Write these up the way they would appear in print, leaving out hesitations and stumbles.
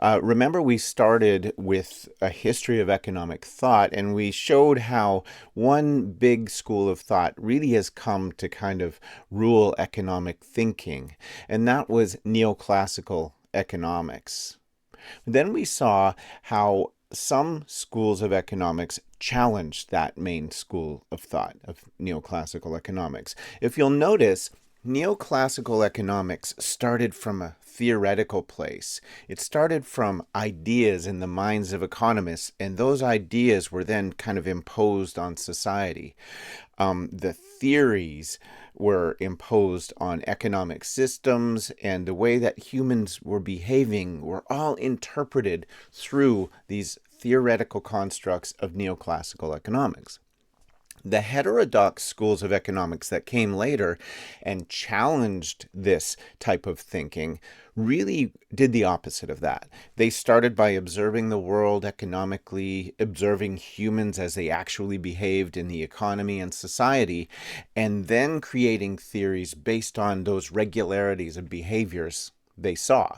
Remember, we started with a history of economic thought, and we showed how one big school of thought really has come to kind of rule economic thinking, and that was neoclassical economics. Then we saw how some schools of economics challenged that main school of thought of neoclassical economics. If you'll notice, neoclassical economics started from a theoretical place. It started from ideas in the minds of economists, and those ideas were then kind of imposed on society. The theories were imposed on economic systems, and the way that humans were behaving were all interpreted through these theoretical constructs of neoclassical economics. The heterodox schools of economics that came later and challenged this type of thinking really did the opposite of that. They started by observing the world economically, observing humans as they actually behaved in the economy and society, and then creating theories based on those regularities of behaviors they saw.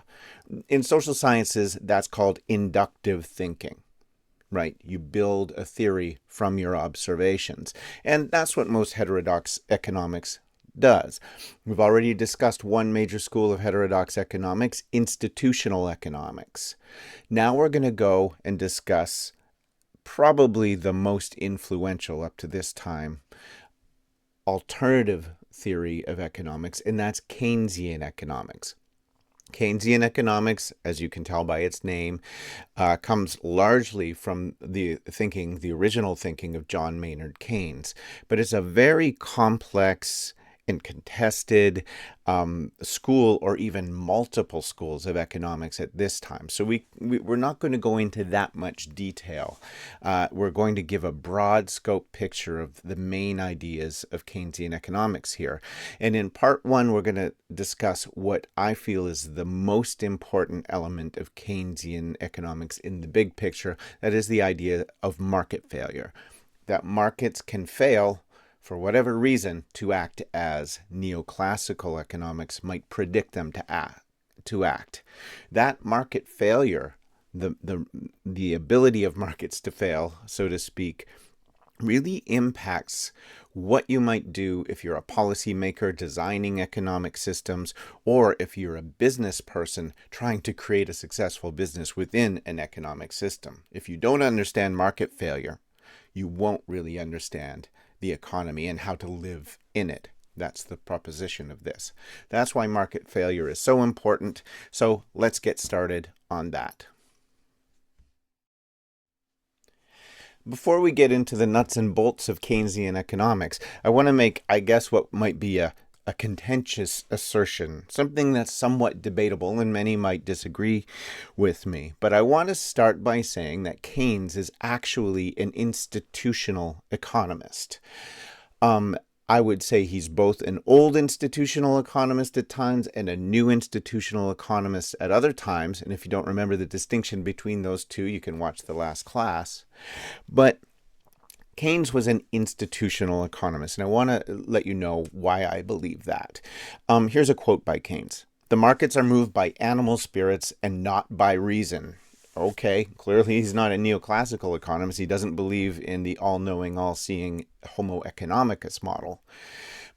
In social sciences, that's called inductive thinking. Right? You build a theory from your observations. And that's what most heterodox economics does. We've already discussed one major school of heterodox economics, institutional economics. Now we're going to go and discuss probably the most influential up to this time alternative theory of economics, and that's Keynesian economics. Keynesian economics, as you can tell by its name, comes largely from the original thinking of John Maynard Keynes. But it's a very complex and contested school, or even multiple schools of economics at this time. So we're not going to go into that much detail. We're going to give a broad scope picture of the main ideas of Keynesian economics here. And in part one, we're going to discuss what I feel is the most important element of Keynesian economics in the big picture. That is the idea of market failure. That markets can fail for whatever reason, to act as neoclassical economics might predict them to act. That market failure, the ability of markets to fail, so to speak, really impacts what you might do if you're a policymaker designing economic systems, or if you're a business person trying to create a successful business within an economic system. If you don't understand market failure, you won't really understand the economy and how to live in it. That's the proposition of this. That's why market failure is so important. So let's get started on that. Before we get into the nuts and bolts of Keynesian economics, I want to make, I guess, what might be a contentious assertion, something that's somewhat debatable, and many might disagree with me. But I want to start by saying that Keynes is actually an institutional economist. I would say he's both an old institutional economist at times and a new institutional economist at other times. And if you don't remember the distinction between those two, you can watch the last class. But Keynes was an institutional economist, and I want to let you know why I believe that. Here's a quote by Keynes. "The markets are moved by animal spirits and not by reason." Okay, clearly he's not a neoclassical economist. He doesn't believe in the all-knowing, all-seeing Homo economicus model.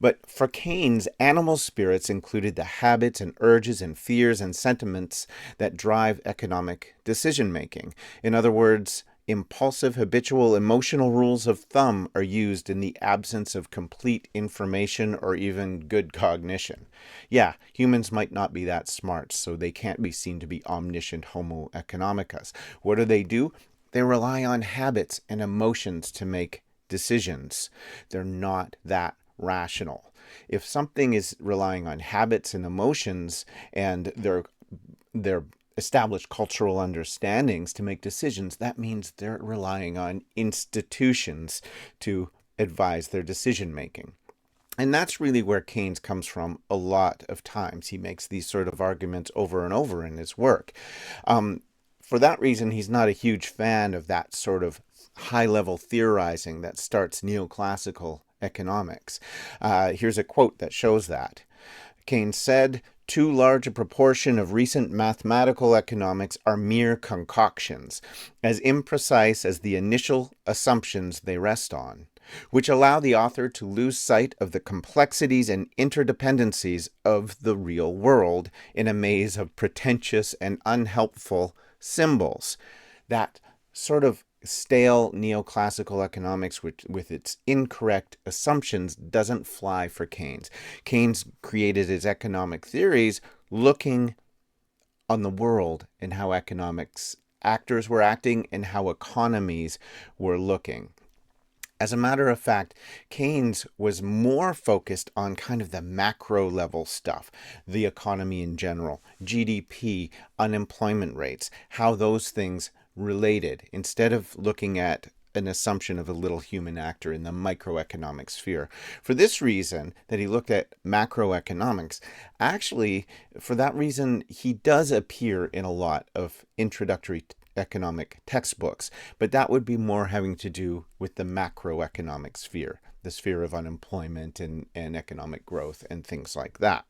But for Keynes, animal spirits included the habits and urges and fears and sentiments that drive economic decision-making. In other words, impulsive, habitual, emotional rules of thumb are used in the absence of complete information or even good cognition. Yeah, humans might not be that smart, so they can't be seen to be omniscient Homo economicus. What do? They rely on habits and emotions to make decisions. They're not that rational. If something is relying on habits and emotions and their established cultural understandings to make decisions, that means they're relying on institutions to advise their decision making. And that's really where Keynes comes from a lot of times. He makes these sort of arguments over and over in his work. For that reason, he's not a huge fan of that sort of high-level theorizing that starts neoclassical economics. Here's a quote that shows that. Keynes said, Too large a proportion of recent mathematical economics are mere concoctions, as imprecise as the initial assumptions they rest on, which allow the author to lose sight of the complexities and interdependencies of the real world in a maze of pretentious and unhelpful symbols. That sort of stale neoclassical economics with its incorrect assumptions doesn't fly for Keynes. Keynes created his economic theories looking on the world and how economics actors were acting and how economies were looking. As a matter of fact, Keynes was more focused on kind of the macro level stuff, the economy in general, GDP, unemployment rates, how those things related, instead of looking at an assumption of a little human actor in the microeconomic sphere. For this reason, that he looked at macroeconomics, actually, for that reason, he does appear in a lot of introductory economic textbooks, but that would be more having to do with the macroeconomic sphere, the sphere of unemployment and economic growth and things like that.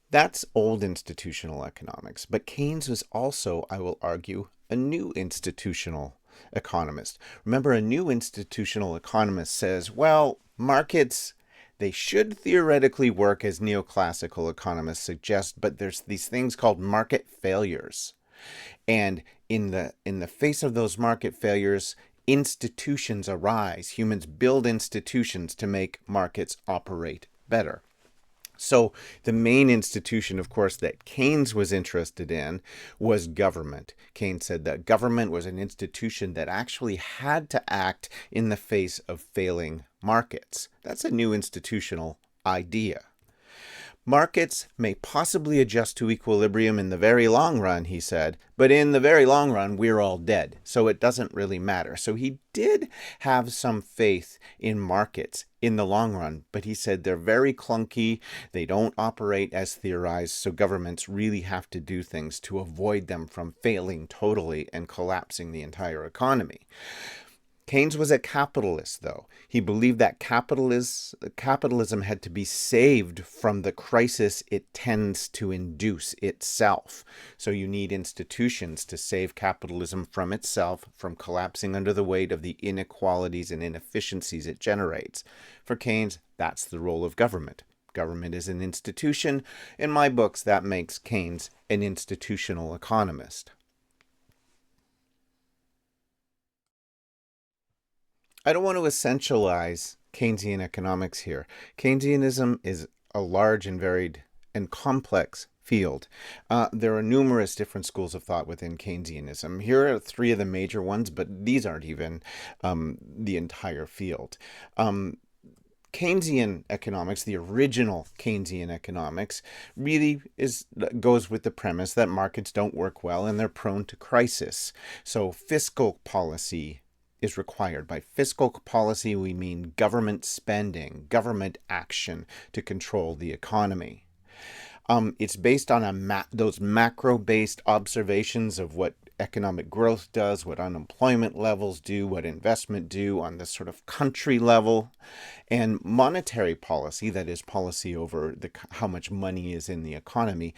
That's old institutional economics, but Keynes was also, I will argue, a new institutional economist. Remember, a new institutional economist says, well, markets, they should theoretically work as neoclassical economists suggest, but there's these things called market failures. And in the face of those market failures, institutions arise. Humans build institutions to make markets operate better. So the main institution, of course, that Keynes was interested in was government. Keynes said that government was an institution that actually had to act in the face of failing markets. That's a new institutional idea. Markets may possibly adjust to equilibrium in the very long run, he said, but in the very long run, we're all dead, so it doesn't really matter. So he did have some faith in markets in the long run, but he said they're very clunky, they don't operate as theorized, so governments really have to do things to avoid them from failing totally and collapsing the entire economy. Keynes was a capitalist, though. He believed that capitalism had to be saved from the crisis it tends to induce itself. So you need institutions to save capitalism from itself, from collapsing under the weight of the inequalities and inefficiencies it generates. For Keynes, that's the role of government. Government is an institution. In my books, that makes Keynes an institutional economist. I don't want to essentialize Keynesian economics here. Keynesianism is a large and varied and complex field. There are numerous different schools of thought within Keynesianism. Here are three of the major ones, but these aren't even the entire field. Keynesian economics, the original Keynesian economics, really goes with the premise that markets don't work well and they're prone to crisis. So fiscal policy is required. By fiscal policy, we mean government spending, government action to control the economy. It's based on those macro-based observations of what economic growth does, what unemployment levels do, what investment do on the sort of country level. And monetary policy, that is policy over how much money is in the economy,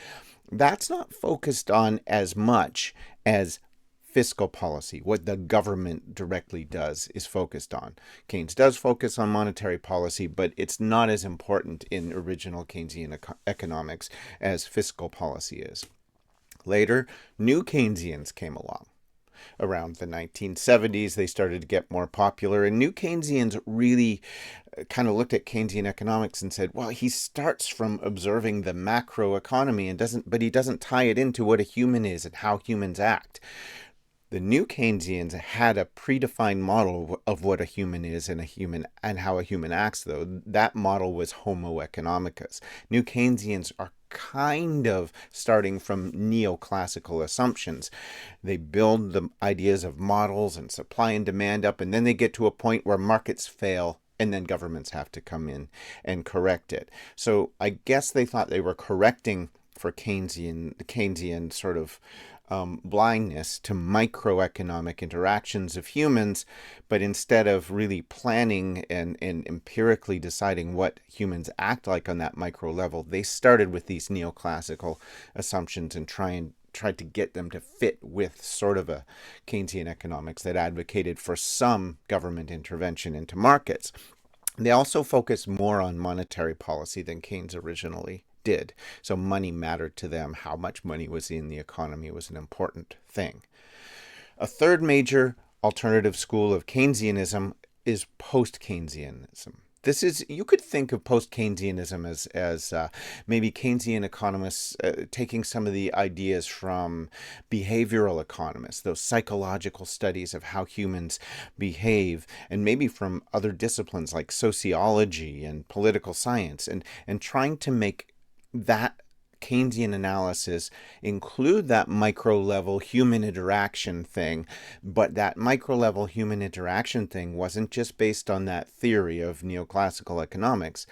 that's not focused on as much as fiscal policy. What the government directly does is focused on. Keynes does focus on monetary policy, but it's not as important in original Keynesian economics as fiscal policy is. Later, new Keynesians came along. Around the 1970s, they started to get more popular, and new Keynesians really kind of looked at Keynesian economics and said, well, he starts from observing the macro economy but he doesn't tie it into what a human is and how humans act. The new Keynesians had a predefined model of what a human is and how a human acts, though. That model was Homo economicus. New Keynesians are kind of starting from neoclassical assumptions. They build the ideas of models and supply and demand up, and then they get to a point where markets fail, and then governments have to come in and correct it. So I guess they thought they were correcting for Keynesian sort of blindness to microeconomic interactions of humans, but instead of really planning and empirically deciding what humans act like on that micro level, they started with these neoclassical assumptions and tried to get them to fit with sort of a Keynesian economics that advocated for some government intervention into markets. They also focused more on monetary policy than Keynes originally did. So money mattered to them. How much money was in the economy was an important thing. A third major alternative school of Keynesianism is post-Keynesianism. This is, you could think of post-Keynesianism as maybe Keynesian economists taking some of the ideas from behavioral economists, those psychological studies of how humans behave, and maybe from other disciplines like sociology and political science, and trying to make that Keynesian analysis include that micro level human interaction thing, but that micro level human interaction thing wasn't just based on that theory of neoclassical economics.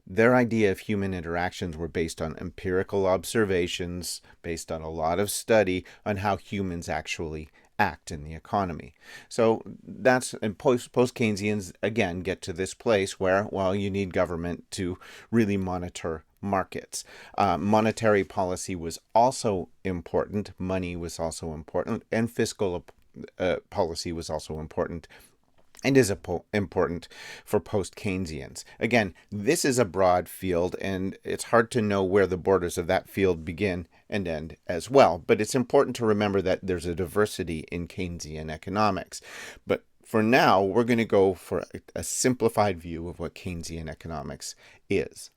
Their idea of human interactions were based on empirical observations, based on a lot of study on how humans actually act in the economy. So that's, and post-Keynesians again get to this place where, well, you need government to really monitor markets. Monetary policy was also important, money was also important, and fiscal policy was also important, and is important for post-Keynesians. Again, this is a broad field, and it's hard to know where the borders of that field begin and end as well. But it's important to remember that there's a diversity in Keynesian economics. But for now, we're going to go for a simplified view of what Keynesian economics is.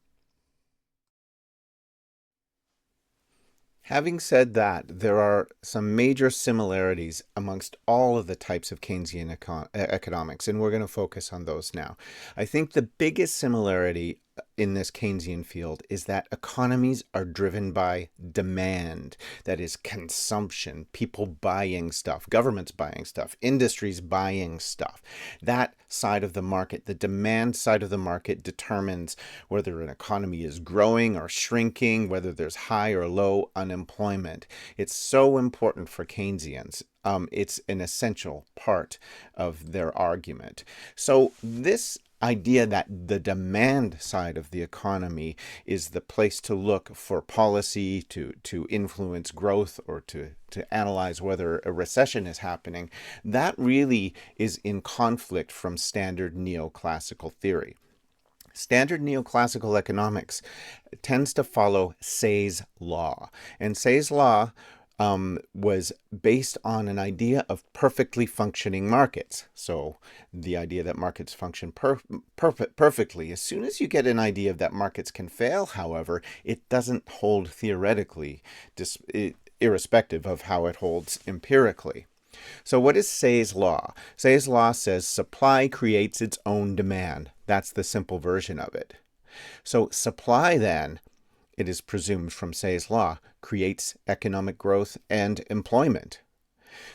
Having said that, there are some major similarities amongst all of the types of Keynesian economics, and we're going to focus on those now. I think the biggest similarity in this Keynesian field is that economies are driven by demand, that is consumption, people buying stuff, governments buying stuff, industries buying stuff. That side of the market, the demand side of the market, determines whether an economy is growing or shrinking, whether there's high or low unemployment. It's so important for Keynesians. It's an essential part of their argument. So this idea that the demand side of the economy is the place to look for policy to influence growth or to analyze whether a recession is happening, that really is in conflict from standard neoclassical theory. Standard neoclassical economics tends to follow Say's law, and Say's law was based on an idea of perfectly functioning markets. So the idea that markets function perfectly. As soon as you get an idea that markets can fail, however, it doesn't hold theoretically, irrespective of how it holds empirically. So what is Say's law? Say's law says supply creates its own demand. That's the simple version of it. So supply then, it is presumed from Say's law, creates economic growth and employment.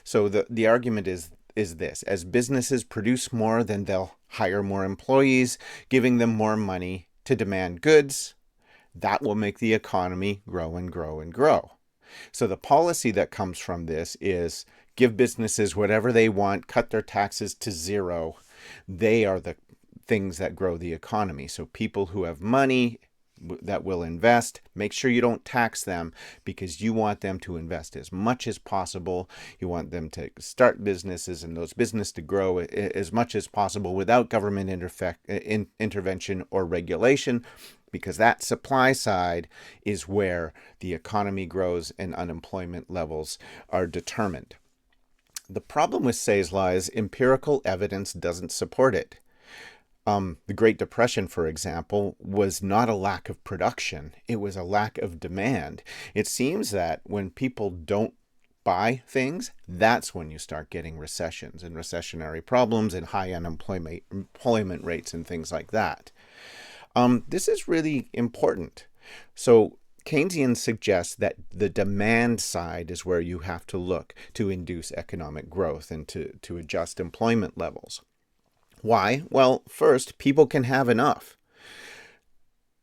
So the argument is this: as businesses produce more, then they'll hire more employees, giving them more money to demand goods. That will make the economy grow and grow and grow. So the policy that comes from this is give businesses whatever they want, cut their taxes to zero. They are the things that grow the economy. So people who have money that will invest, make sure you don't tax them, because you want them to invest as much as possible. You want them to start businesses and those businesses to grow as much as possible without government intervention or regulation, because that supply side is where the economy grows and unemployment levels are determined. The problem with Say's law is empirical evidence doesn't support it. The Great Depression, for example, was not a lack of production. It was a lack of demand. It seems that when people don't buy things, that's when you start getting recessions and recessionary problems and high employment rates and things like that. This is really important. So Keynesians suggest that the demand side is where you have to look to induce economic growth and to adjust employment levels. Why? Well, first, people can have enough.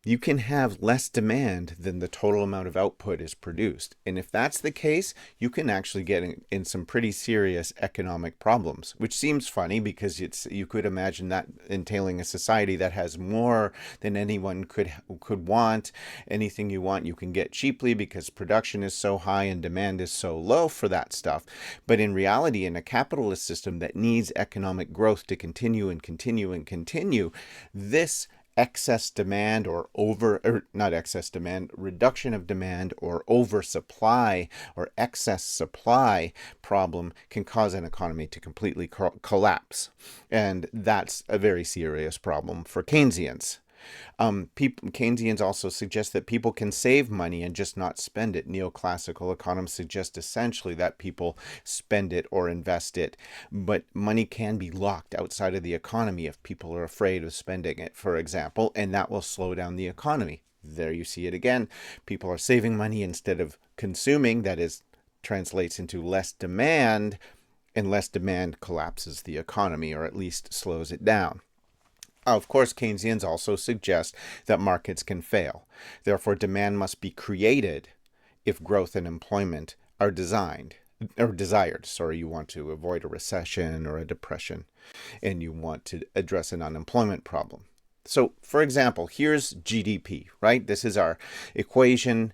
you can have less demand than the total amount of output is produced. And if that's the case, you can actually get in some pretty serious economic problems, which seems funny because you could imagine that entailing a society that has more than anyone could want. Anything you want, you can get cheaply because production is so high and demand is so low for that stuff. But in reality, in a capitalist system that needs economic growth to continue and continue and continue, this excess demand or not excess demand, reduction of demand or oversupply or excess supply problem can cause an economy to completely collapse. And that's a very serious problem for Keynesians. Keynesians also suggest that people can save money and just not spend it. Neoclassical economists suggest essentially that people spend it or invest it, but money can be locked outside of the economy if people are afraid of spending it, for example, and that will slow down the economy. There you see it again. People are saving money instead of consuming. That is, translates into less demand, and less demand collapses the economy, or at least slows it down. Of course, Keynesians also suggest that markets can fail. Therefore, demand must be created if growth and employment are desired. You want to avoid a recession or a depression, and you want to address an unemployment problem. So, for example, here's GDP, right? This is our equation,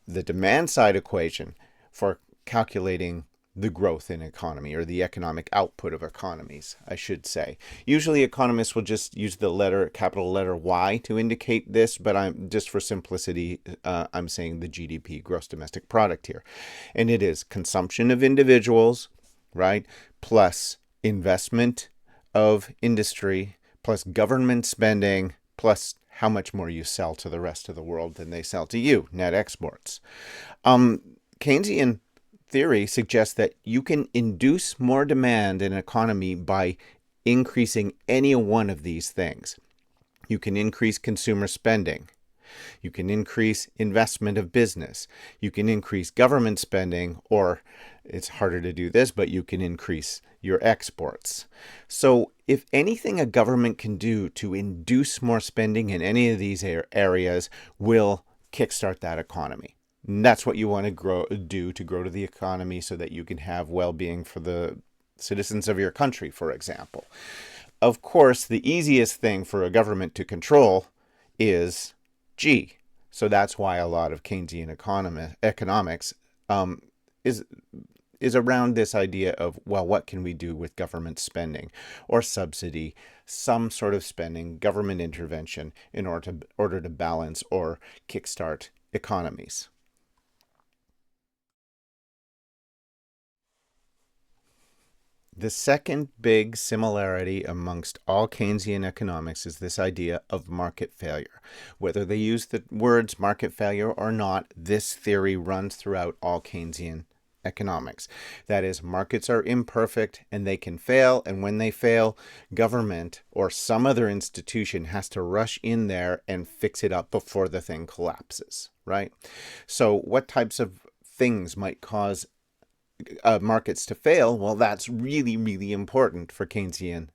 the demand side equation for calculating the growth in economy, or the economic output of economies, I should say. Usually economists will just use the capital letter Y to indicate this, but I'm just for simplicity, I'm saying the GDP, gross domestic product here. And it is consumption of individuals, right, plus investment of industry, plus government spending, plus how much more you sell to the rest of the world than they sell to you, net exports. Keynesian theory suggests that you can induce more demand in an economy by increasing any one of these things. You can increase consumer spending. You can increase investment of business. You can increase government spending, or it's harder to do this, but you can increase your exports. So if anything a government can do to induce more spending in any of these areas will kickstart that economy. And that's what you want to do to grow to the economy so that you can have well-being for the citizens of your country, for example. Of course, the easiest thing for a government to control is G. So that's why a lot of Keynesian economics is around this idea of, well, what can we do with government spending or subsidy, some sort of spending, government intervention in order to balance or kickstart economies. The second big similarity amongst all Keynesian economics is this idea of market failure. Whether they use the words market failure or not, this theory runs throughout all Keynesian economics. That is, markets are imperfect and they can fail, and when they fail, government or some other institution has to rush in there and fix it up before the thing collapses, right? So what types of things might cause markets to fail? Well, that's really, really important for Keynesian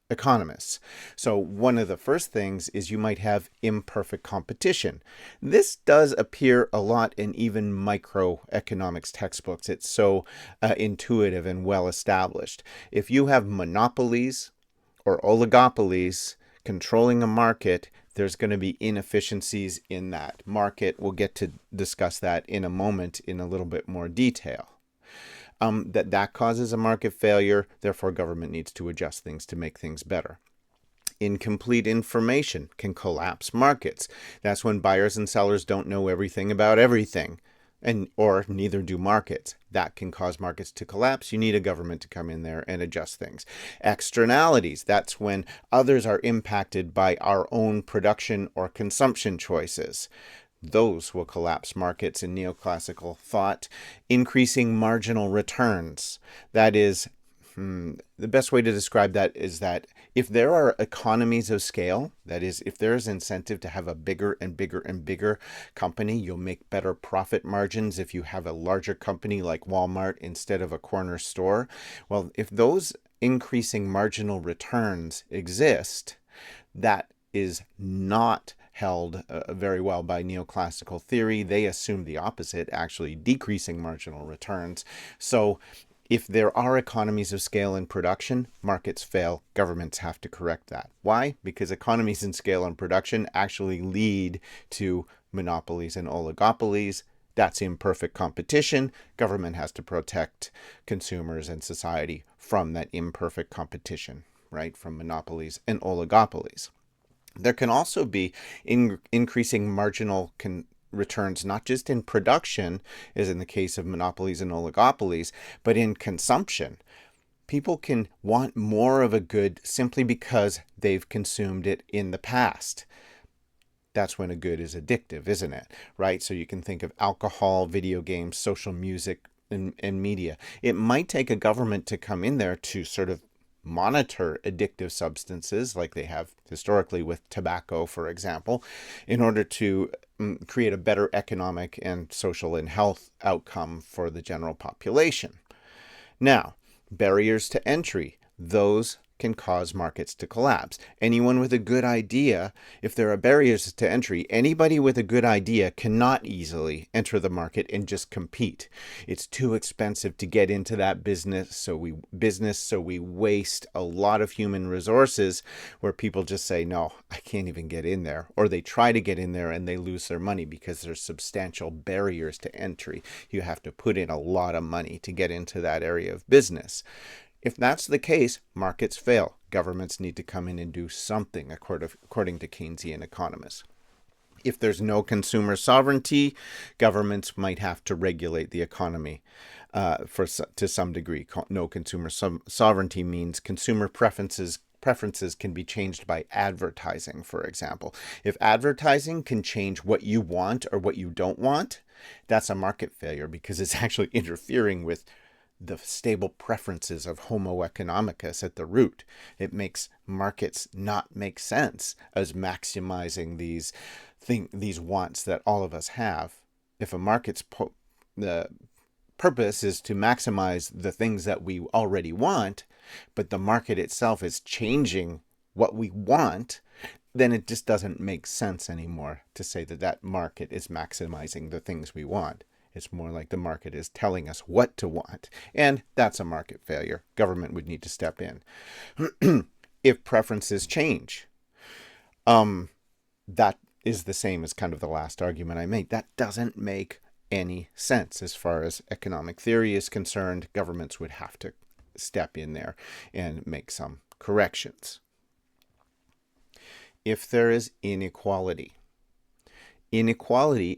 economists. So one of the first things is you might have imperfect competition. This does appear a lot in even microeconomics textbooks. It's so intuitive and well established. If you have monopolies or oligopolies controlling a market, there's going to be inefficiencies in that market. We'll get to discuss that in a moment in a little bit more detail. That causes a market failure, therefore government needs to adjust things to make things better. Incomplete information can collapse markets. That's when buyers and sellers don't know everything about everything, or neither do markets. That can cause markets to collapse. You need a government to come in there and adjust things. Externalities, that's when others are impacted by our own production or consumption choices. Those will collapse markets in neoclassical thought. Increasing marginal returns. That is, the best way to describe that is that if there are economies of scale, that is, if there is incentive to have a bigger and bigger and bigger company, you'll make better profit margins if you have a larger company like Walmart instead of a corner store. Well, if those increasing marginal returns exist, that is not held very well by neoclassical theory. They assume the opposite, actually decreasing marginal returns. So if there are economies of scale in production, markets fail, governments have to correct that. Why? Because economies in scale and production actually lead to monopolies and oligopolies. That's imperfect competition. Government has to protect consumers and society from that imperfect competition, right? From monopolies and oligopolies. There can also be increasing marginal returns, not just in production, as in the case of monopolies and oligopolies, but in consumption. People can want more of a good simply because they've consumed it in the past. That's when a good is addictive, isn't it? Right? So you can think of alcohol, video games, social music, and media. It might take a government to come in there to sort of monitor addictive substances like they have historically with tobacco, for example, in order to create a better economic and social and health outcome for the general population. Now, barriers to entry, those can cause markets to collapse. Anyone with a good idea, if there are barriers to entry, anybody with a good idea cannot easily enter the market and just compete. It's too expensive to get into that business, so we waste a lot of human resources where people just say, no, I can't even get in there. Or they try to get in there and they lose their money because there's substantial barriers to entry. You have to put in a lot of money to get into that area of business. If that's the case, markets fail. Governments need to come in and do something, according to Keynesian economists. If there's no consumer sovereignty, governments might have to regulate the economy to some degree. No consumer sovereignty means consumer preferences can be changed by advertising, for example. If advertising can change what you want or what you don't want, that's a market failure because it's actually interfering with the stable preferences of Homo economicus at the root. It makes markets not make sense as maximizing these wants that all of us have. If a market's the purpose is to maximize the things that we already want, but the market itself is changing what we want, then it just doesn't make sense anymore to say that that market is maximizing the things we want. It's more like the market is telling us what to want. And that's a market failure. Government would need to step in. If preferences change, that is the same as kind of the last argument I made. That doesn't make any sense as far as economic theory is concerned. Governments would have to step in there and make some corrections. If there is inequality,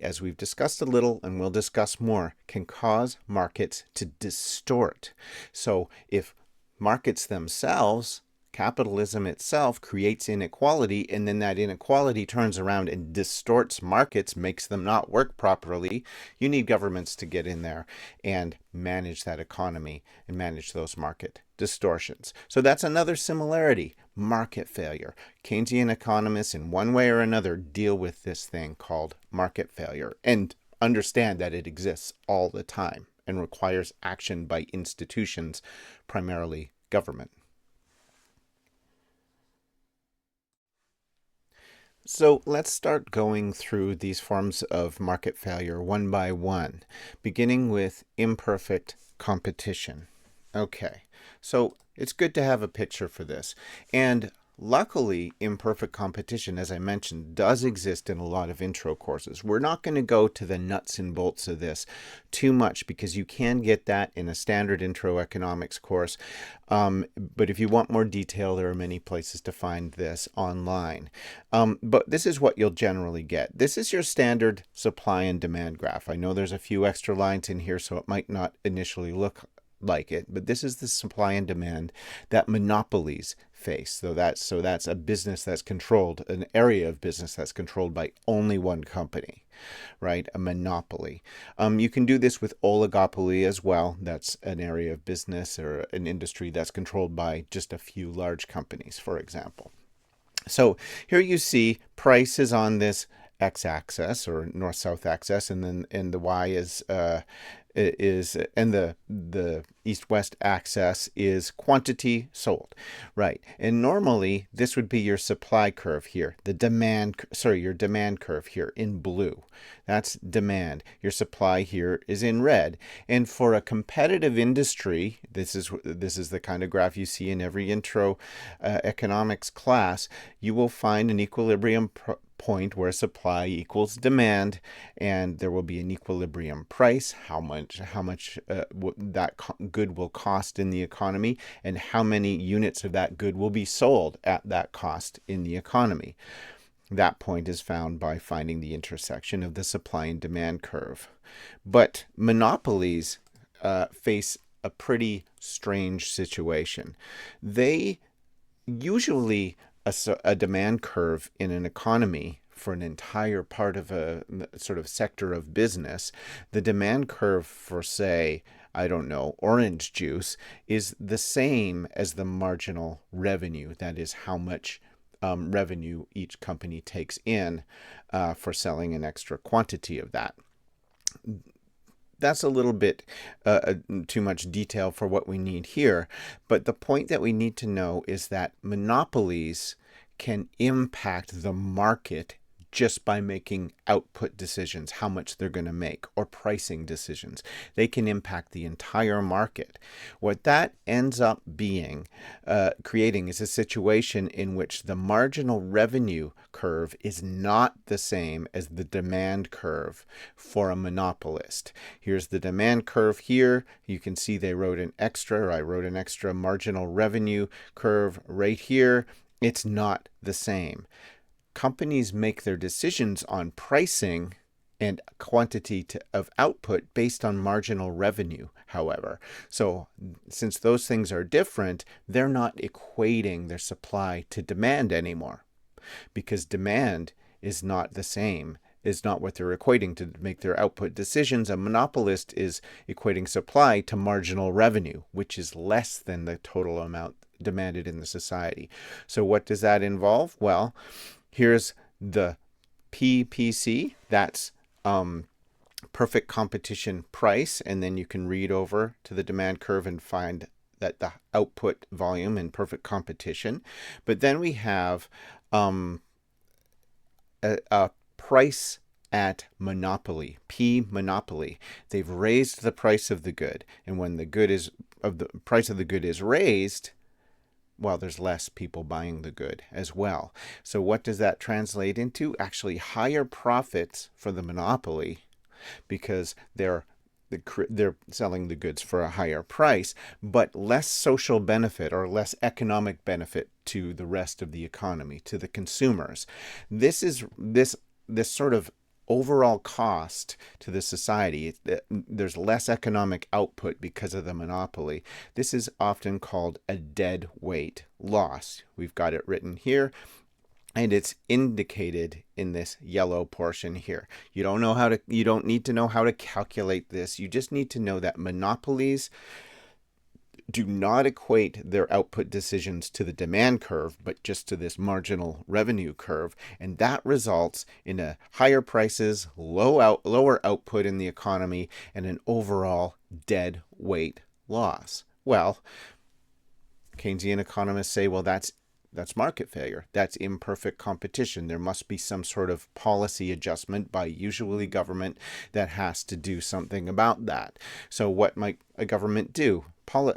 as we've discussed a little and we'll discuss more, can cause markets to distort. So if markets themselves, capitalism itself, creates inequality, and then that inequality turns around and distorts markets, makes them not work properly, you need governments to get in there and manage that economy and manage those market distortions. So that's another similarity. Market failure. Keynesian economists, in one way or another, deal with this thing called market failure and understand that it exists all the time and requires action by institutions, primarily government. So let's start going through these forms of market failure one by one, beginning with imperfect competition. Okay, so it's good to have a picture for this. And luckily, imperfect competition, as I mentioned, does exist in a lot of intro courses. We're not going to go to the nuts and bolts of this too much because you can get that in a standard intro economics course. But if you want more detail, there are many places to find this online. But this is what you'll generally get. This is your standard supply and demand graph. I know there's a few extra lines in here, so it might not initially look like it, but this is the supply and demand that monopolies face. So that's a business that's controlled, an area of business that's controlled by only one company, right? A monopoly. You can do this with oligopoly as well. That's an area of business or an industry that's controlled by just a few large companies, for example. So here you see price is on this x-axis or north-south axis, and then the y is is, and the east-west axis is quantity sold, right? And normally this would be your supply curve here, your demand curve here in blue. That's demand. Your supply here is in red. And for a competitive industry, this is the kind of graph you see in every intro economics class. You will find an equilibrium point where supply equals demand, and there will be an equilibrium price, how much that good will cost in the economy, and how many units of that good will be sold at that cost in the economy. That point is found by finding the intersection of the supply and demand curve. But monopolies face a pretty strange situation. They usually a demand curve in an economy for an entire part of a sort of sector of business, the demand curve for, say, I don't know, orange juice is the same as the marginal revenue. That is how much revenue each company takes in for selling an extra quantity of that. That's a little bit too much detail for what we need here. But the point that we need to know is that monopolies can impact the market just by making output decisions, how much they're going to make, or pricing decisions. They can impact the entire market. What that ends up creating is a situation in which the marginal revenue curve is not the same as the demand curve for a monopolist. Here's the demand curve here. You can see I wrote an extra marginal revenue curve right here. It's not the same. Companies make their decisions on pricing and quantity of output based on marginal revenue, however. So since those things are different, they're not equating their supply to demand anymore, because demand is not the same, is not what they're equating to make their output decisions. A monopolist is equating supply to marginal revenue, which is less than the total amount demanded in the society. So what does that involve? Well, here's the PPC, that's perfect competition price, and then you can read over to the demand curve and find that the output volume in perfect competition. But then we have a price at monopoly, P monopoly. They've raised the price of the good, and when the price of the good is raised, well, there's less people buying the good as well. So what does that translate into? Actually, higher profits for the monopoly, because they're selling the goods for a higher price, but less social benefit or less economic benefit to the rest of the economy, to the consumers. This sort of overall cost to the society. There's less economic output because of the monopoly. This is often called a dead weight loss. We've got it written here, and it's indicated in this yellow portion here. You don't need to know how to calculate this. You just need to know that monopolies do not equate their output decisions to the demand curve, but just to this marginal revenue curve. And that results in a higher prices, lower output in the economy, and an overall dead weight loss. Well, Keynesian economists say, well, that's market failure. That's imperfect competition. There must be some sort of policy adjustment by usually government that has to do something about that. So what might a government do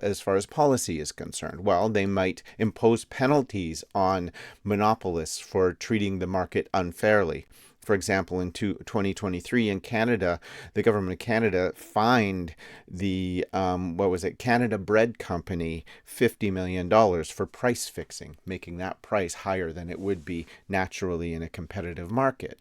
as far as policy is concerned? Well, they might impose penalties on monopolists for treating the market unfairly. For example, in 2023 in Canada, the government of Canada fined the, Canada Bread Company $50 million for price fixing, making that price higher than it would be naturally in a competitive market.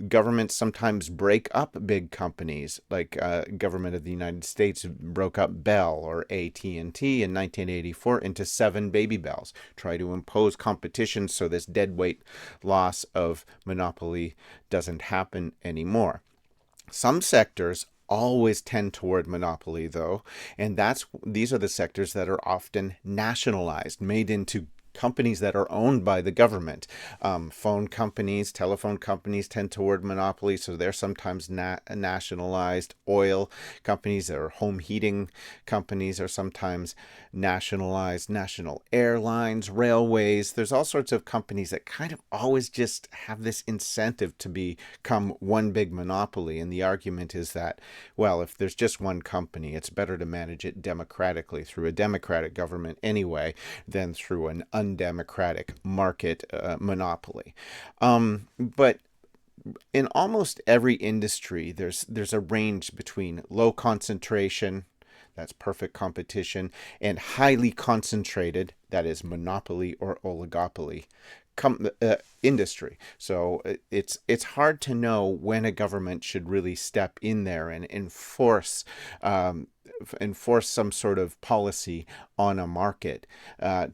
Governments sometimes break up big companies, like government of the United States broke up Bell or AT&T in 1984 into 7 Baby Bells, try to impose competition so this deadweight loss of monopoly doesn't happen anymore. Some sectors always tend toward monopoly, though, and these are the sectors that are often nationalized, made into companies that are owned by the government. Phone companies, telephone companies tend toward monopoly, so they're sometimes nationalized. Oil companies or home heating companies are sometimes nationalized. National airlines, railways, there's all sorts of companies that kind of always just have this incentive to become one big monopoly. And the argument is that, well, if there's just one company, it's better to manage it democratically through a democratic government anyway than through an undemocratic market monopoly. But in almost every industry, there's a range between low concentration, that's perfect competition, and highly concentrated, that is monopoly or oligopoly industry. So it's hard to know when a government should really step in there and enforce some sort of policy on a market. And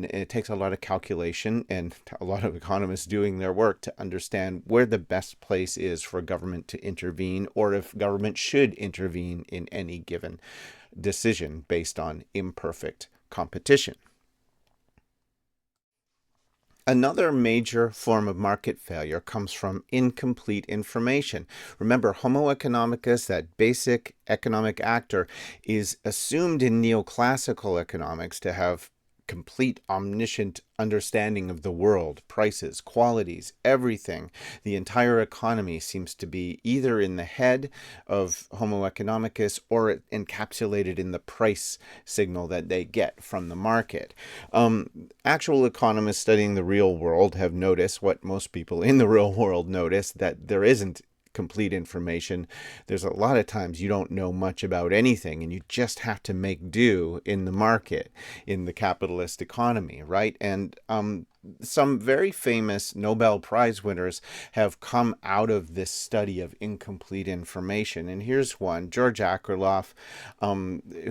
it takes a lot of calculation and a lot of economists doing their work to understand where the best place is for government to intervene, or if government should intervene in any given decision based on imperfect competition. Another major form of market failure comes from incomplete information. Remember, Homo economicus, that basic economic actor, is assumed in neoclassical economics to have complete omniscient understanding of the world, prices, qualities, everything. The entire economy seems to be either in the head of Homo economicus or encapsulated in the price signal that they get from the market. Actual economists studying the real world have noticed what most people in the real world notice, that there isn't complete information. There's a lot of times you don't know much about anything, and you just have to make do in the market, in the capitalist economy, right? And some very famous Nobel Prize winners have come out of this study of incomplete information. And here's one, George Akerlof,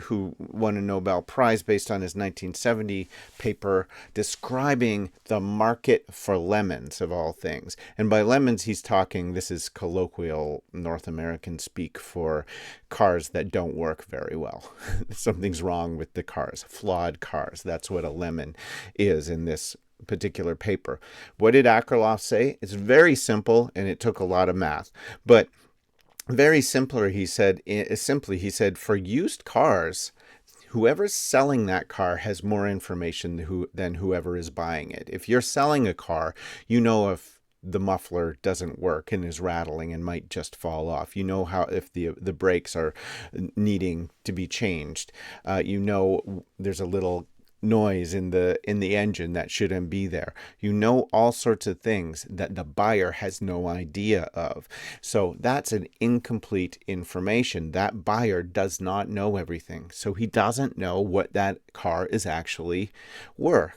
who won a Nobel Prize based on his 1970 paper describing the market for lemons, of all things. And by lemons, he's talking, this is colloquial North American speak for cars that don't work very well. Something's wrong with the cars, flawed cars. That's what a lemon is in this particular paper. What did Akerlof say? It's very simple, and it took a lot of math, but very simpler. He said, for used cars, whoever's selling that car has more information than whoever is buying it. If you're selling a car, you know if the muffler doesn't work and is rattling and might just fall off. You know how if the brakes are needing to be changed. You know there's a little noise in the engine that shouldn't be there. You know all sorts of things that the buyer has no idea of. So that's an incomplete information. That buyer does not know everything. So he doesn't know what that car is actually worth.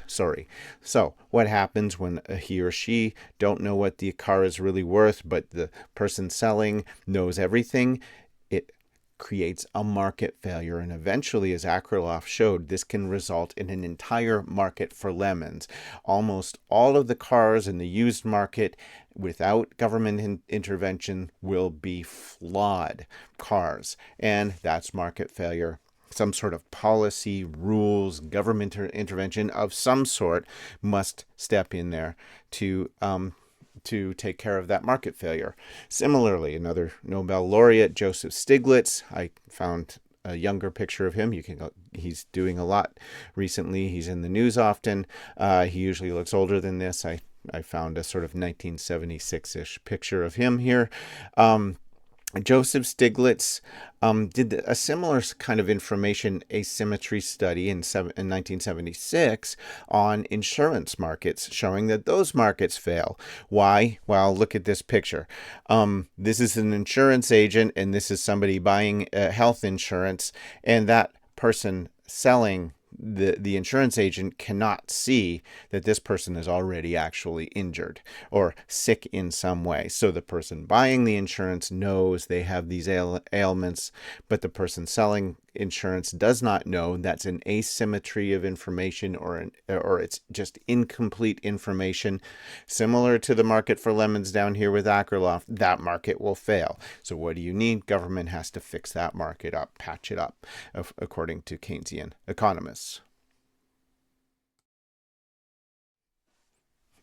So what happens when he or she don't know what the car is really worth, but the person selling knows everything? It creates a market failure, and eventually, as Akerlof showed, this can result in an entire market for lemons. Almost all of the cars in the used market without government intervention will be flawed cars, and that's market failure. Some sort of policy, rules, government intervention of some sort must step in there to take care of that market failure. Similarly, another Nobel laureate, Joseph Stiglitz, I found a younger picture of him. He's doing a lot recently. He's in the news often. He usually looks older than this. I found a sort of 1976-ish picture of him here. Joseph Stiglitz did a similar kind of information asymmetry study in 1976 on insurance markets, showing that those markets fail. Why? Well, look at this picture. This is an insurance agent, and this is somebody buying health insurance, and that person selling the insurance agent cannot see that this person is already actually injured or sick in some way. So the person buying the insurance knows they have these ailments, but the person selling insurance does not know. That's an asymmetry of information, or it's just incomplete information. Similar to the market for lemons down here with Akerlof, that market will fail. So what do you need? Government has to fix that market up, patch it up, according to Keynesian economists.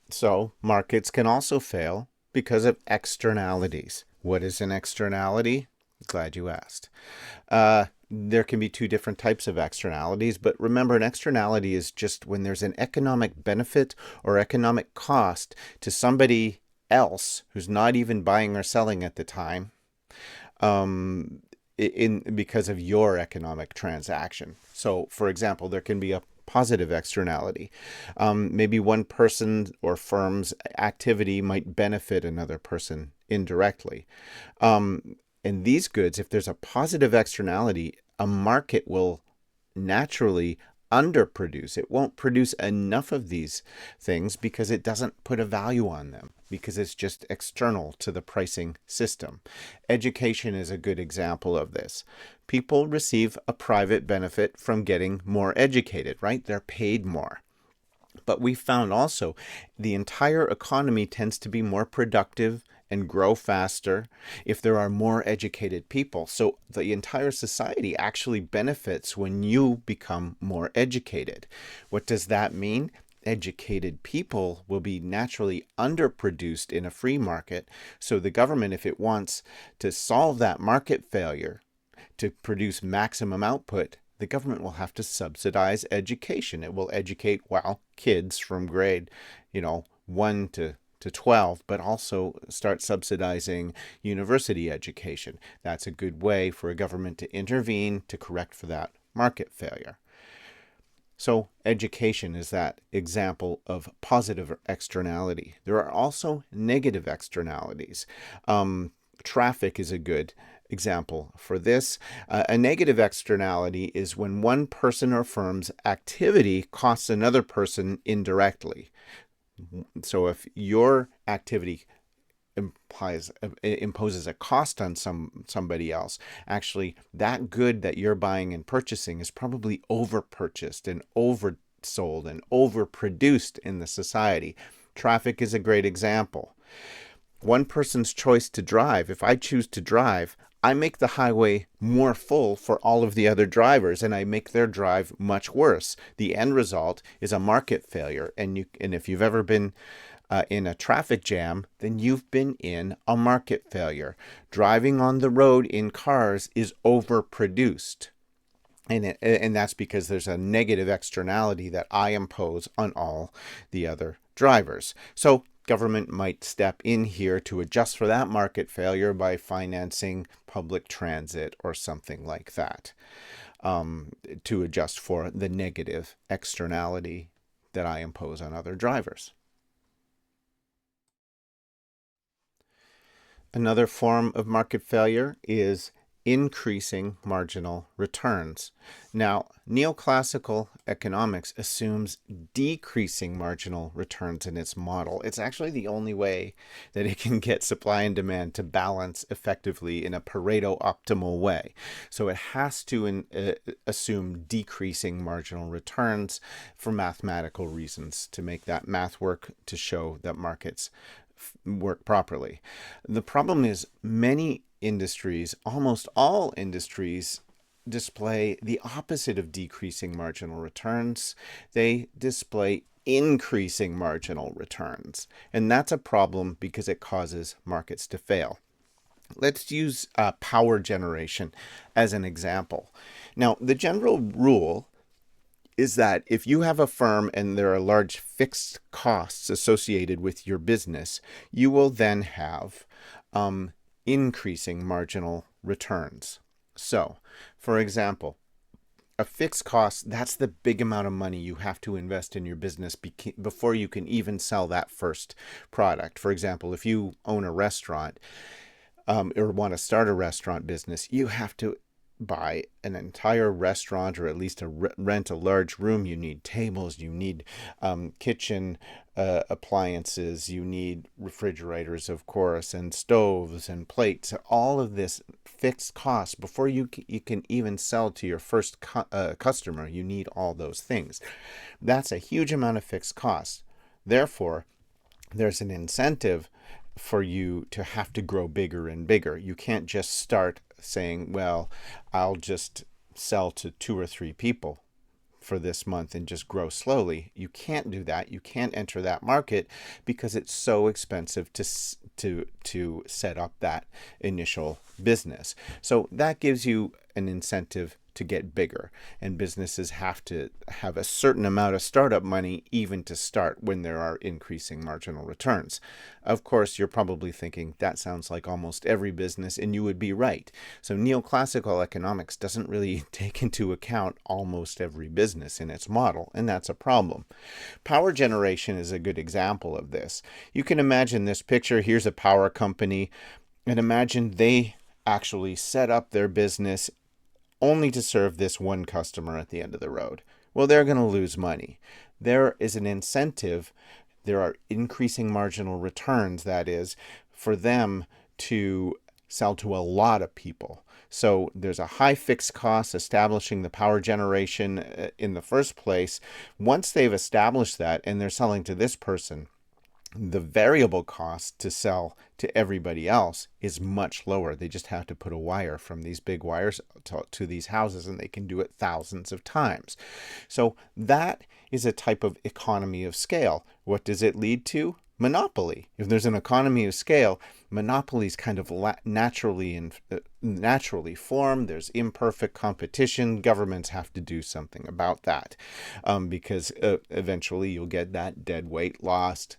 So markets can also fail because of externalities. What is an externality? Glad you asked. There can be two different types of externalities, but remember, an externality is just when there's an economic benefit or economic cost to somebody else who's not even buying or selling at the time, because of your economic transaction. So, for example, there can be a positive externality. Maybe one person or firm's activity might benefit another person indirectly. In these goods, if there's a positive externality, a market will naturally underproduce. It won't produce enough of these things because it doesn't put a value on them, because it's just external to the pricing system. Education is a good example of this. People receive a private benefit from getting more educated, right? They're paid more. But we found also the entire economy tends to be more productive and grow faster if there are more educated people. So the entire society actually benefits when you become more educated. What does that mean? Educated people will be naturally underproduced in a free market. So the government, if it wants to solve that market failure, to produce maximum output, the government will have to subsidize education. It will educate, well, kids from grade, 1 to 12, but also start subsidizing university education. That's a good way for a government to intervene to correct for that market failure. So education is that example of positive externality. There are also negative externalities. Traffic is a good example for this. A negative externality is when one person or firm's activity costs another person indirectly. So if your activity imposes a cost on somebody else, actually that good that you're buying and purchasing is probably overpurchased and oversold and overproduced in the society. Traffic is a great example. One person's choice to drive, if I choose to drive, I make the highway more full for all of the other drivers, and I make their drive much worse. The end result is a market failure. And if you've ever been in a traffic jam, then you've been in a market failure. Driving on the road in cars is overproduced. And that's because there's a negative externality that I impose on all the other drivers. So government might step in here to adjust for that market failure by financing public transit or something like that, to adjust for the negative externality that I impose on other drivers. Another form of market failure is increasing marginal returns. Now, neoclassical economics assumes decreasing marginal returns in its model. It's actually the only way that it can get supply and demand to balance effectively in a Pareto optimal way. So it has to assume decreasing marginal returns for mathematical reasons, to make that math work, to show that markets work properly. The problem is many industries, almost all industries, display the opposite of decreasing marginal returns. They display increasing marginal returns. And that's a problem because it causes markets to fail. Let's use power generation as an example. Now, the general rule is that if you have a firm and there are large fixed costs associated with your business, you will then have increasing marginal returns. So, for example, a fixed cost, that's the big amount of money you have to invest in your business before you can even sell that first product. For example, if you own a restaurant or want to start a restaurant business, you have to buy an entire restaurant, or at least rent a large room. You need tables, you need kitchen appliances, you need refrigerators, of course, and stoves and plates. All of this fixed cost before you can even sell to your first customer. You need all those things. That's a huge amount of fixed costs. Therefore, there's an incentive for you to have to grow bigger and bigger. You can't just start saying, well, I'll just sell to 2 or 3 people. for this month and just grow slowly. You can't do that. You can't enter that market because it's so expensive to set up that initial business. So that gives you an incentive to get bigger, and businesses have to have a certain amount of startup money even to start when there are increasing marginal returns. Of course, you're probably thinking that sounds like almost every business, and you would be right. So neoclassical economics doesn't really take into account almost every business in its model, and that's a problem. Power generation is a good example of this. You can imagine this picture. Here's a power company, and imagine they actually set up their business only to serve this one customer at the end of the road. Well, they're going to lose money. There is an incentive. There are increasing marginal returns, that is, for them to sell to a lot of people. So there's a high fixed cost establishing the power generation in the first place. Once they've established that and they're selling to this person, the variable cost to sell to everybody else is much lower. They just have to put a wire from these big wires to these houses, and they can do it thousands of times. So that is a type of economy of scale. What does it lead to? Monopoly. If there's an economy of scale, monopolies kind of naturally form. There's imperfect competition. Governments have to do something about that because eventually you'll get that dead weight loss.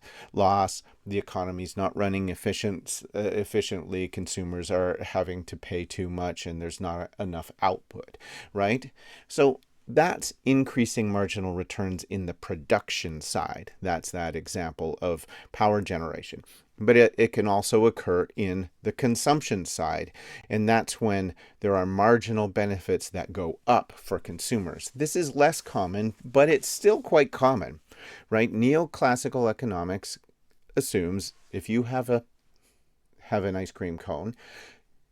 The economy's not running efficiently. Consumers are having to pay too much, and there's not enough output, right? So that's increasing marginal returns in the production side. That's that example of power generation. But it can also occur in the consumption side, and that's when there are marginal benefits that go up for consumers. This is less common, but it's still quite common, right? Neoclassical economics assumes if you have an ice cream cone,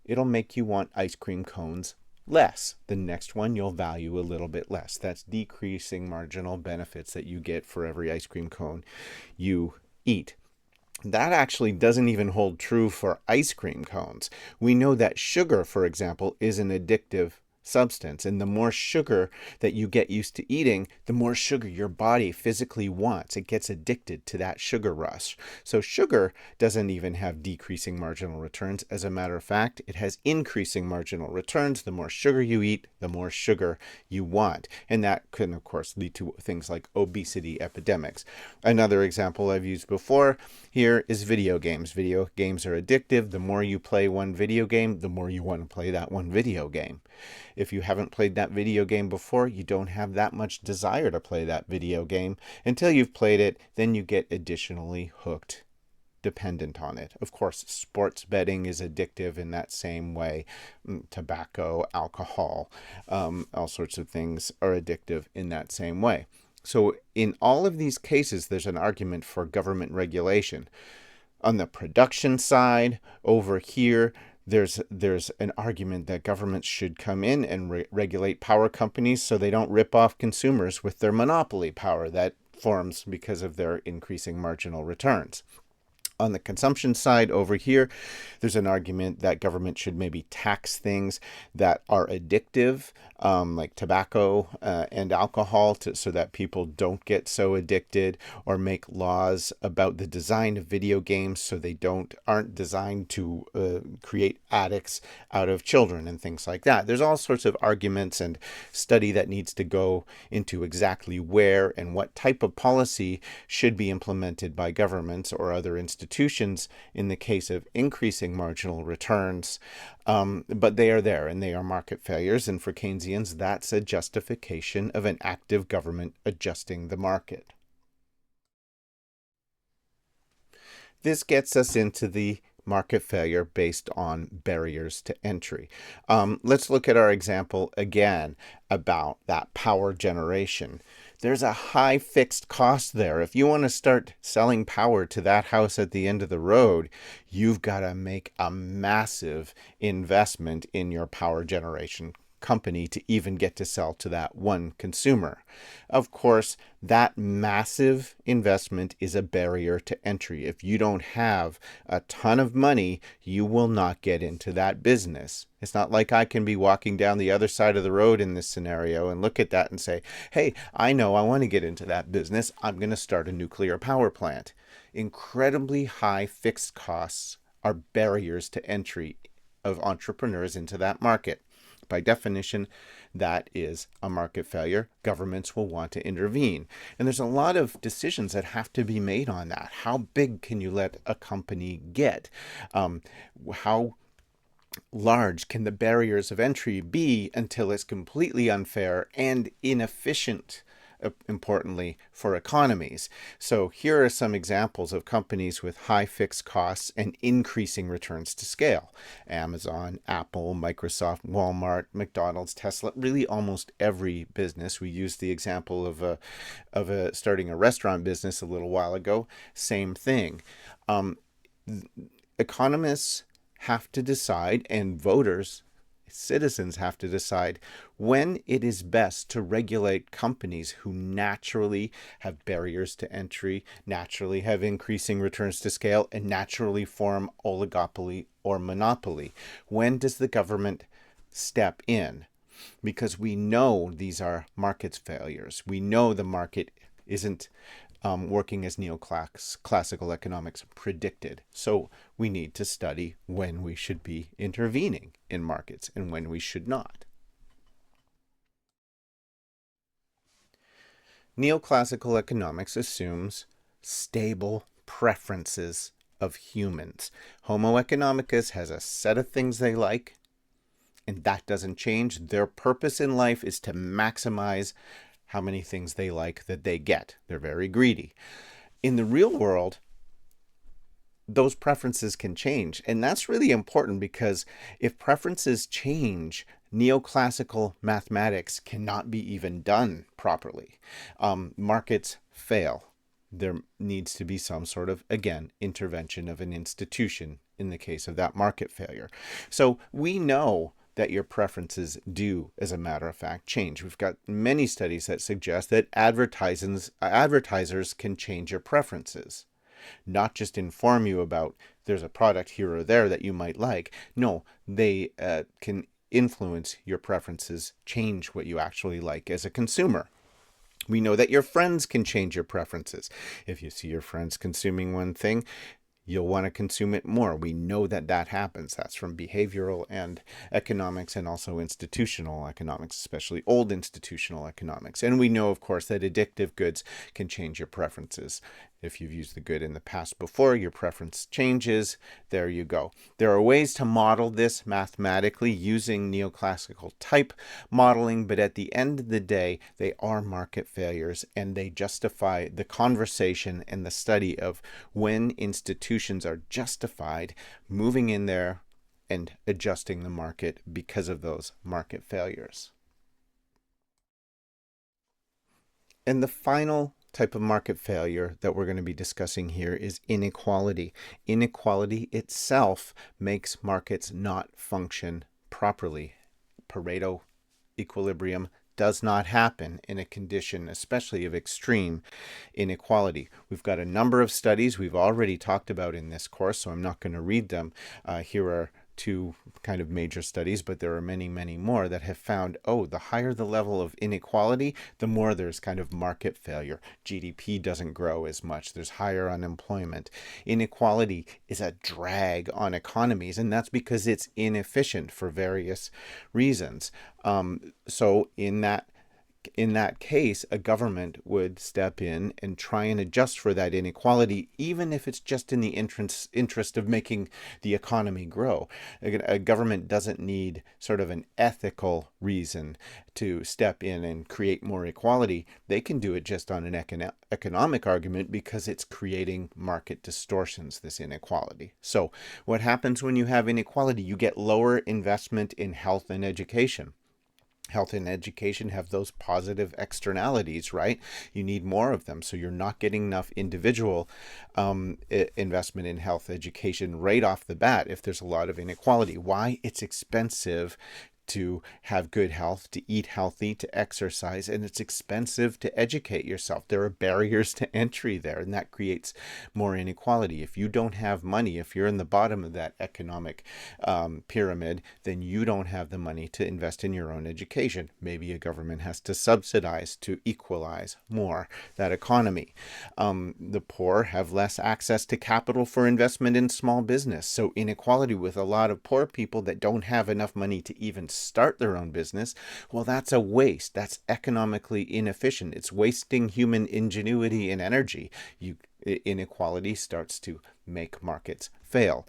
it'll make you want ice cream cones less. The next one you'll value a little bit less. That's decreasing marginal benefits that you get for every ice cream cone you eat. That actually doesn't even hold true for ice cream cones. We know that sugar, for example, is an addictive substance, and the more sugar that you get used to eating, the more sugar your body physically wants. It gets addicted to that sugar rush. So sugar doesn't even have decreasing marginal returns. As a matter of fact, it has increasing marginal returns. The more sugar you eat, the more sugar you want. And that can, of course, lead to things like obesity epidemics. Another example I've used before here is video games. Video games are addictive. The more you play one video game, the more you want to play that one video game. If you haven't played that video game before, you don't have that much desire to play that video game until you've played it. Then you get additionally hooked, dependent on it. Of course, sports betting is addictive in that same way. Tobacco, alcohol, all sorts of things are addictive in that same way. So in all of these cases, there's an argument for government regulation. On the production side, over here, there's an argument that governments should come in and regulate power companies so they don't rip off consumers with their monopoly power that forms because of their increasing marginal returns. On the consumption side over here, there's an argument that government should maybe tax things that are addictive, like tobacco and alcohol, so that people don't get so addicted, or make laws about the design of video games so they aren't designed to create addicts out of children and things like that. There's all sorts of arguments and study that needs to go into exactly where and what type of policy should be implemented by governments or other institutions in the case of increasing marginal returns, but they are there and they are market failures, and for Keynesians that's a justification of an active government adjusting the market. This gets us into the market failure based on barriers to entry. Let's look at our example again about that power generation. There's a high fixed cost there. If you want to start selling power to that house at the end of the road, you've got to make a massive investment in your power generation company to even get to sell to that one consumer. Of course, that massive investment is a barrier to entry. If you don't have a ton of money, you will not get into that business. It's not like I can be walking down the other side of the road in this scenario and look at that and say, hey, I know I want to get into that business. I'm going to start a nuclear power plant. Incredibly high fixed costs are barriers to entry of entrepreneurs into that market. By definition, that is a market failure. Governments will want to intervene. And there's a lot of decisions that have to be made on that. How big can you let a company get? How large can the barriers of entry be until it's completely unfair and inefficient, importantly, for economies? So here are some examples of companies with high fixed costs and increasing returns to scale. Amazon, Apple, Microsoft, Walmart, McDonald's, Tesla, really almost every business. We used the example of starting a restaurant business a little while ago. Same thing. Economists have to decide, and voters, citizens have to decide, when it is best to regulate companies who naturally have barriers to entry, naturally have increasing returns to scale, and naturally form oligopoly or monopoly. When does the government step in? Because we know these are market failures. We know the market isn't working as neoclassical economics predicted. So we need to study when we should be intervening in markets and when we should not. Neoclassical economics assumes stable preferences of humans. Homo economicus has a set of things they like, and that doesn't change. Their purpose in life is to maximize how many things they like that they get. They're very greedy. In the real world, those preferences can change. And that's really important, because if preferences change, neoclassical mathematics cannot be even done properly. Markets fail. There needs to be some sort of, again, intervention of an institution in the case of that market failure. So we know that your preferences do, as a matter of fact, change. We've got many studies that suggest that advertisers can change your preferences, not just inform you about there's a product here or there that you might like. No, they can influence your preferences, change what you actually like as a consumer. We know that your friends can change your preferences. If you see your friends consuming one thing, you'll want to consume it more. We know that that happens. That's from behavioral and economics, and also institutional economics, especially old institutional economics. And we know, of course, that addictive goods can change your preferences. If you've used the good in the past before, your preference changes. There you go. There are ways to model this mathematically using neoclassical type modeling, but at the end of the day, they are market failures, and they justify the conversation and the study of when institutions are justified moving in there and adjusting the market because of those market failures. And the final type of market failure that we're going to be discussing here is inequality. Inequality itself makes markets not function properly. Pareto equilibrium does not happen in a condition, especially of extreme inequality. We've got a number of studies we've already talked about in this course, so I'm not going to read them. Here are two kind of major studies, but there are many, many more that have found, the higher the level of inequality, the more there's kind of market failure. GDP doesn't grow as much. There's higher unemployment. Inequality is a drag on economies, and that's because it's inefficient for various reasons. So in that case, a government would step in and try and adjust for that inequality, even if it's just in the interest of making the economy grow. A government doesn't need sort of an ethical reason to step in and create more equality. They can do it just on an economic argument, because it's creating market distortions, this inequality. So what happens when you have inequality? You get lower investment in health and education. Health and education have those positive externalities, right? You need more of them. So you're not getting enough individual investment in health education right off the bat if there's a lot of inequality. Why? It's expensive to have good health, to eat healthy, to exercise, and it's expensive to educate yourself. There are barriers to entry there, and that creates more inequality. If you don't have money, if you're in the bottom of that economic pyramid, then you don't have the money to invest in your own education. Maybe a government has to subsidize to equalize more that economy. The poor have less access to capital for investment in small business. So inequality with a lot of poor people that don't have enough money to even start their own business, well, that's a waste. That's economically inefficient. It's wasting human ingenuity and energy. Inequality starts to make markets fail.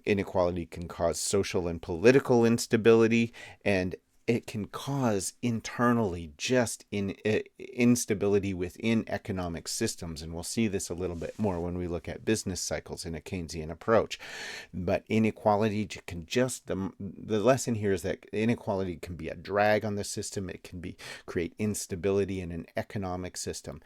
Inequality can cause social and political instability, and it can cause internally just instability within economic systems. And we'll see this a little bit more when we look at business cycles in a Keynesian approach. But inequality can the lesson here is that inequality can be a drag on the system. It can create instability in an economic system,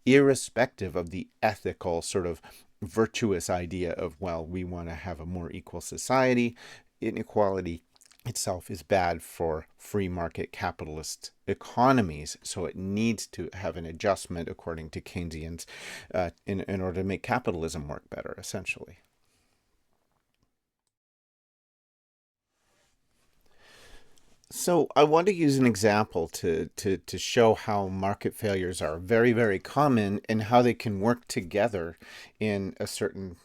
irrespective of the ethical sort of virtuous idea of, well, we want to have a more equal society. Inequality itself is bad for free market capitalist economies, so it needs to have an adjustment according to Keynesians in order to make capitalism work better, essentially. So I want to use an example to show how market failures are very, very common and how they can work together in a certain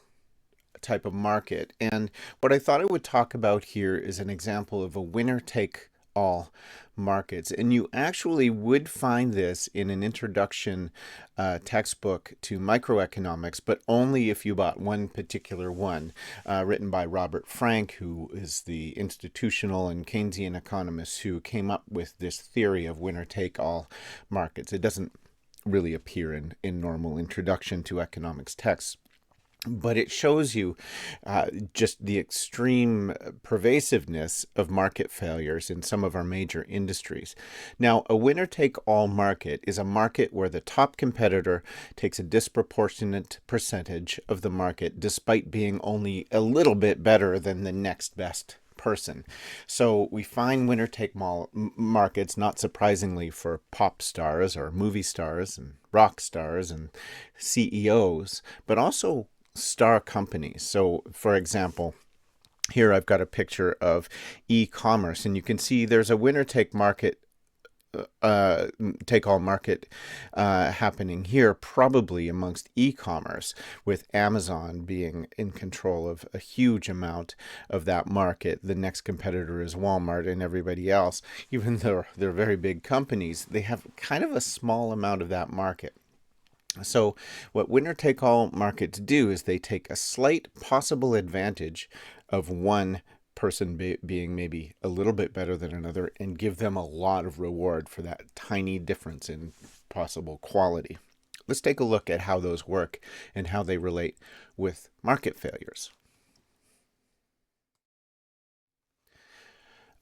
type of market. And what I thought I would talk about here is an example of a winner-take-all markets. And you actually would find this in an introduction textbook to microeconomics, but only if you bought one particular one, written by Robert Frank, who is the institutional and Keynesian economist who came up with this theory of winner-take-all markets. It doesn't really appear in normal introduction to economics texts. But it shows you just the extreme pervasiveness of market failures in some of our major industries. Now, a winner-take-all market is a market where the top competitor takes a disproportionate percentage of the market, despite being only a little bit better than the next best person. So we find winner-take-all markets, not surprisingly, for pop stars or movie stars and rock stars and CEOs, but also star companies. So, for example, here I've got a picture of e-commerce, and you can see there's a winner-take-all market happening here, probably amongst e-commerce, with Amazon being in control of a huge amount of that market. The next competitor is Walmart, and everybody else, even though they're very big companies, they have kind of a small amount of that market. So what winner-take-all markets do is they take a slight possible advantage of one person being maybe a little bit better than another and give them a lot of reward for that tiny difference in possible quality. Let's take a look at how those work and how they relate with market failures.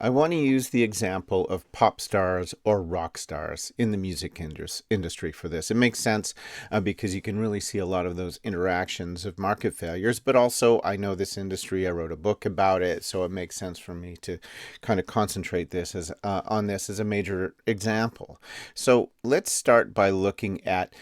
I want to use the example of pop stars or rock stars in the music industry for this. It makes sense because you can really see a lot of those interactions of market failures, but also I know this industry, I wrote a book about it, so it makes sense for me to kind of concentrate this on this as a major example. So let's start by looking at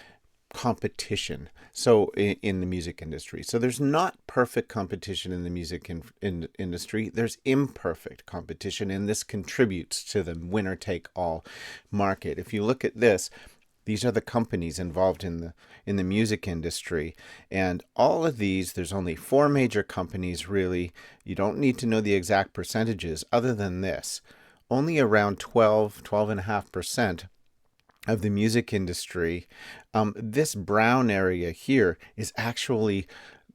competition. So in the music industry, so there's not perfect competition in the music industry. There's imperfect competition, and this contributes to the winner-take-all market. If you look at this, these are the companies involved in the music industry, and all of these, there's only 4 major companies really. You don't need to know the exact percentages other than this. Only around 12.5% of the music industry. This brown area here is actually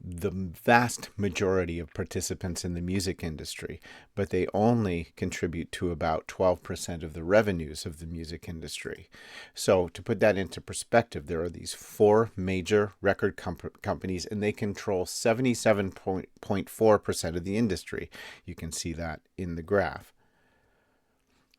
the vast majority of participants in the music industry, but they only contribute to about 12% of the revenues of the music industry. So to put that into perspective, there are these 4 major record companies, and they control 77.4% of the industry. You can see that in the graph.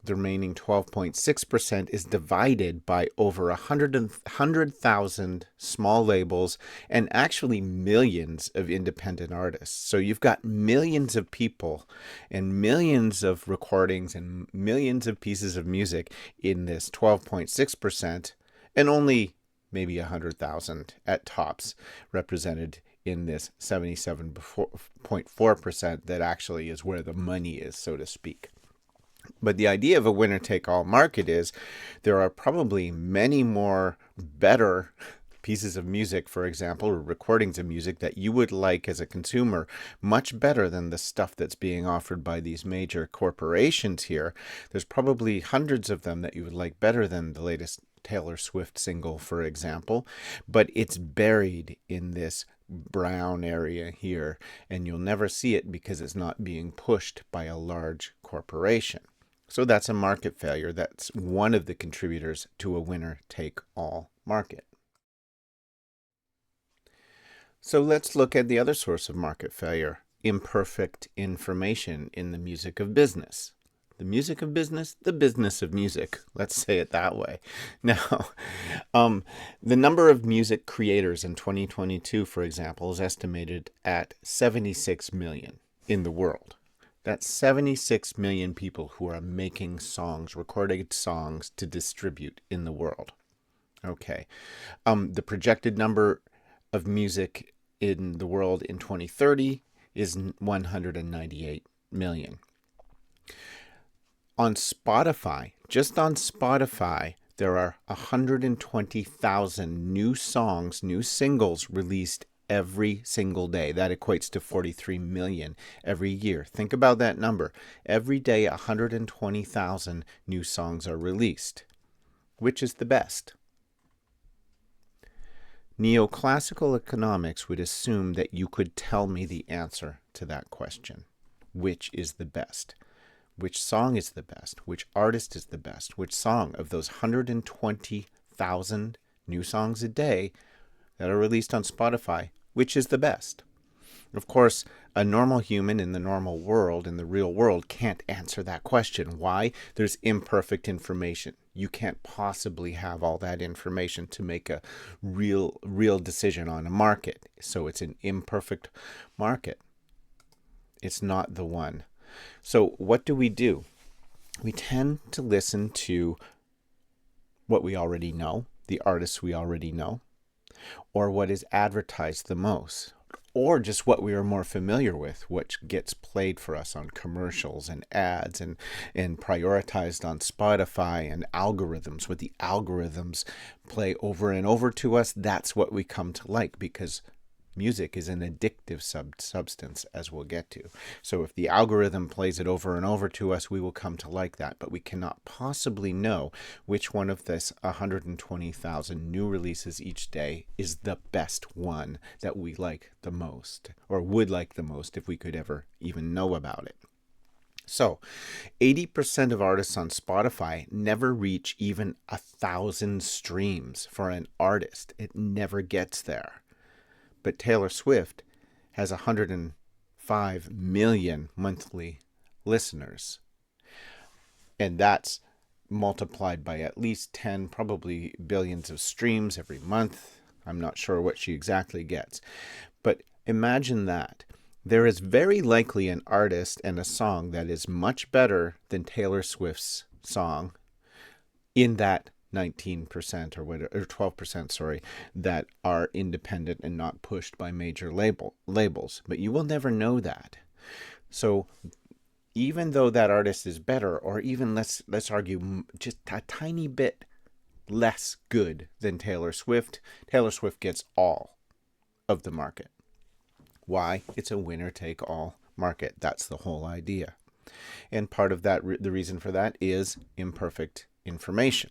The remaining 12.6% is divided by over 100,000 small labels and actually millions of independent artists. So you've got millions of people and millions of recordings and millions of pieces of music in this 12.6%, and only maybe 100,000 at tops represented in this 77.4% that actually is where the money is, so to speak. But the idea of a winner-take-all market is there are probably many more better pieces of music, for example, or recordings of music that you would like as a consumer, much better than the stuff that's being offered by these major corporations here. There's probably hundreds of them that you would like better than the latest Taylor Swift single, for example, but it's buried in this brown area here, and you'll never see it because it's not being pushed by a large corporation. So that's a market failure. That's one of the contributors to a winner-take-all market. So let's look at the other source of market failure, imperfect information in the music of business. The music of business, the business of music. Let's say it that way. Now, the number of music creators in 2022, for example, is estimated at 76 million in the world. That's 76 million people who are making songs, recorded songs to distribute in the world. Okay. The projected number of music in the world in 2030 is 198 million. On Spotify, just on Spotify, there are 120,000 new songs, new singles released every single day. That equates to 43 million every year. Think about that number. Every day, 120,000 new songs are released. Which is the best? Neoclassical economics would assume that you could tell me the answer to that question. Which is the best? Which song is the best? Which artist is the best? Which song of those 120,000 new songs a day that are released on Spotify, which is the best? Of course, a normal human in the normal world, in the real world, can't answer that question. Why? There's imperfect information. You can't possibly have all that information to make a real decision on a market. So it's an imperfect market. It's not the one. So what do? We tend to listen to what we already know, the artists we already know, or what is advertised the most, or just what we are more familiar with, which gets played for us on commercials and ads and prioritized on Spotify and algorithms. What the algorithms play over and over to us, that's what we come to like, because music is an addictive substance, as we'll get to. So if the algorithm plays it over and over to us, we will come to like that. But we cannot possibly know which one of this 120,000 new releases each day is the best one that we like the most, or would like the most if we could ever even know about it. So 80% of artists on Spotify never reach even 1,000 streams for an artist. It never gets there. But Taylor Swift has 105 million monthly listeners. And that's multiplied by at least 10, probably billions of streams every month. I'm not sure what she exactly gets. But imagine that. There is very likely an artist and a song that is much better than Taylor Swift's song in that 19% or 12%, that are independent and not pushed by major labels. But you will never know that. So even though that artist is better, or even let's argue just a tiny bit less good than Taylor Swift gets all of the market. Why? It's a winner-take-all market. That's the whole idea. And part of that, the reason for that is imperfect information.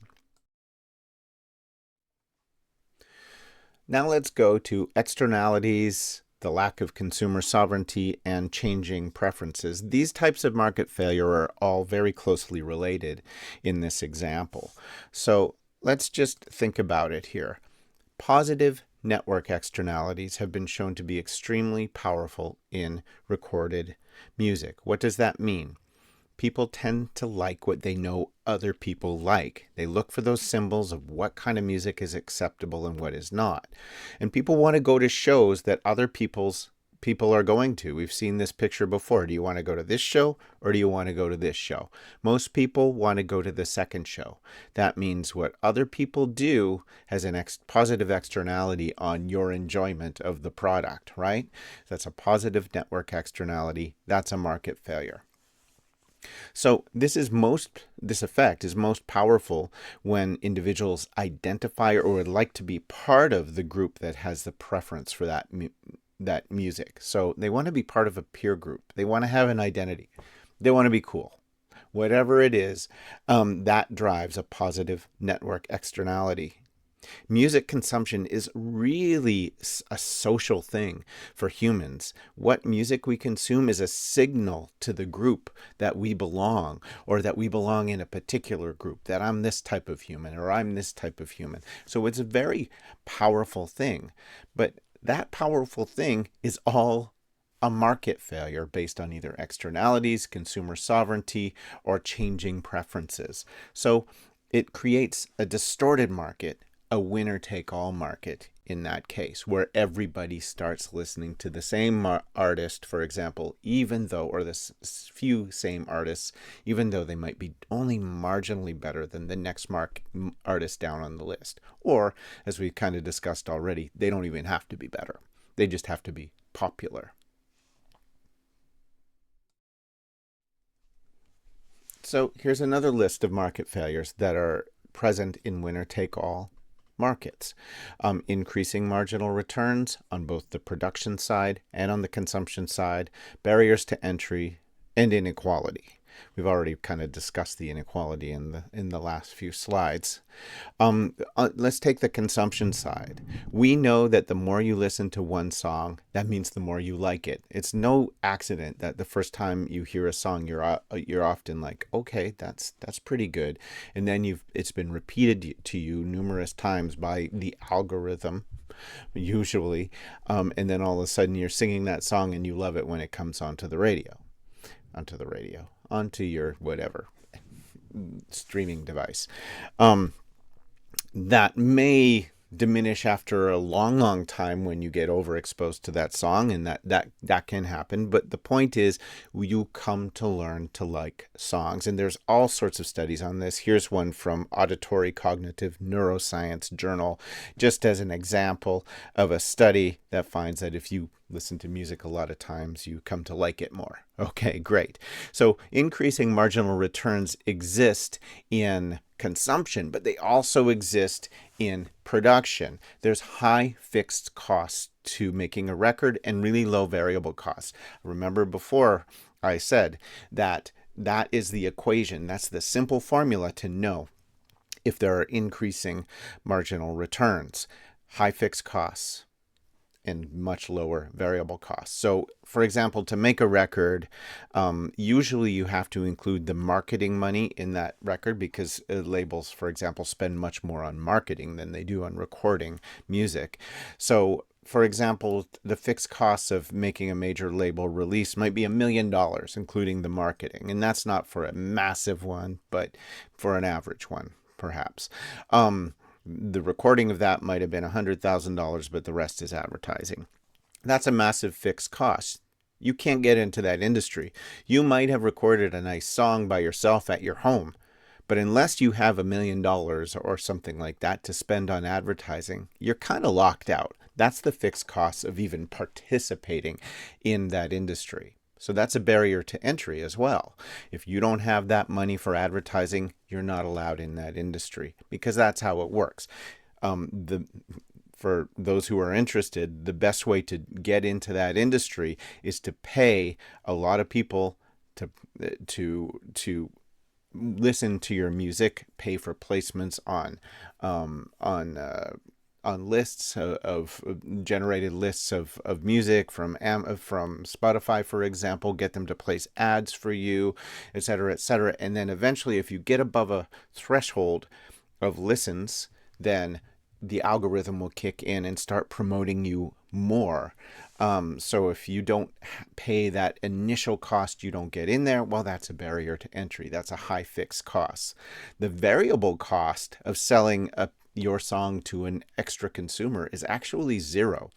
Now let's go to externalities, the lack of consumer sovereignty, and changing preferences. These types of market failure are all very closely related in this example. So let's just think about it here. Positive network externalities have been shown to be extremely powerful in recorded music. What does that mean? People tend to like what they know other people like. They look for those symbols of what kind of music is acceptable and what is not. And people want to go to shows that other people are going to. We've seen this picture before. Do you want to go to this show or do you want to go to this show? Most people want to go to the second show. That means what other people do has an positive externality on your enjoyment of the product, right? That's a positive network externality. That's a market failure. So this effect is most powerful when individuals identify or would like to be part of the group that has the preference for that music. So they want to be part of a peer group. They want to have an identity. They want to be cool. Whatever it is, that drives a positive network externality. Music consumption is really a social thing for humans. What music we consume is a signal to the group that we belong, or that we belong in a particular group, that I'm this type of human or I'm this type of human. So it's a very powerful thing. But that powerful thing is all a market failure based on either externalities, consumer sovereignty, or changing preferences. So it creates a distorted market, a winner-take-all market in that case, where everybody starts listening to the same artist, for example, even though, or the few same artists, even though they might be only marginally better than the next artist down on the list. Or, as we kind of discussed already, they don't even have to be better. They just have to be popular. So here's another list of market failures that are present in winner-take-all markets. Increasing marginal returns on both the production side and on the consumption side, barriers to entry, and inequality. We've already kind of discussed the inequality in the last few slides. Let's take the consumption side. We know that the more you listen to one song, that means the more you like it. It's no accident that the first time you hear a song, you're often like, okay, that's pretty good, and then it's been repeated to you numerous times by the algorithm, usually, and then all of a sudden you're singing that song and you love it when it comes onto your whatever streaming device. That may diminish after a long time when you get overexposed to that song, and that can happen. But the point is, you come to learn to like songs, and there's all sorts of studies on this. Here's one from Auditory Cognitive Neuroscience Journal, just as an example of a study that finds that if you listen to music a lot of times, you come to like it more. Okay, great. So increasing marginal returns exist in consumption, but they also exist in production. There's high fixed costs to making a record and really low variable costs. Remember before I said that is the equation. That's the simple formula to know if there are increasing marginal returns. High fixed costs and much lower variable costs. So, for example, to make a record, usually you have to include the marketing money in that record, because labels, for example, spend much more on marketing than they do on recording music. So, for example, the fixed costs of making a major label release might be $1 million, including the marketing. And that's not for a massive one, but for an average one, perhaps. The recording of that might have been $100,000, but the rest is advertising. That's a massive fixed cost. You can't get into that industry. You might have recorded a nice song by yourself at your home, but unless you have $1 million or something like that to spend on advertising, you're kind of locked out. That's the fixed cost of even participating in that industry. So that's a barrier to entry as well. If you don't have that money for advertising, you're not allowed in that industry, because that's how it works. For those who are interested, the best way to get into that industry is to pay a lot of people to listen to your music, pay for placements on lists of generated lists of music from Spotify, for example, get them to place ads for you, etc., etc. And then eventually, if you get above a threshold of listens, then the algorithm will kick in and start promoting you more. So if you don't pay that initial cost, you don't get in there, well, that's a barrier to entry. That's a high fixed cost. The variable cost of selling your song to an extra consumer is actually zero.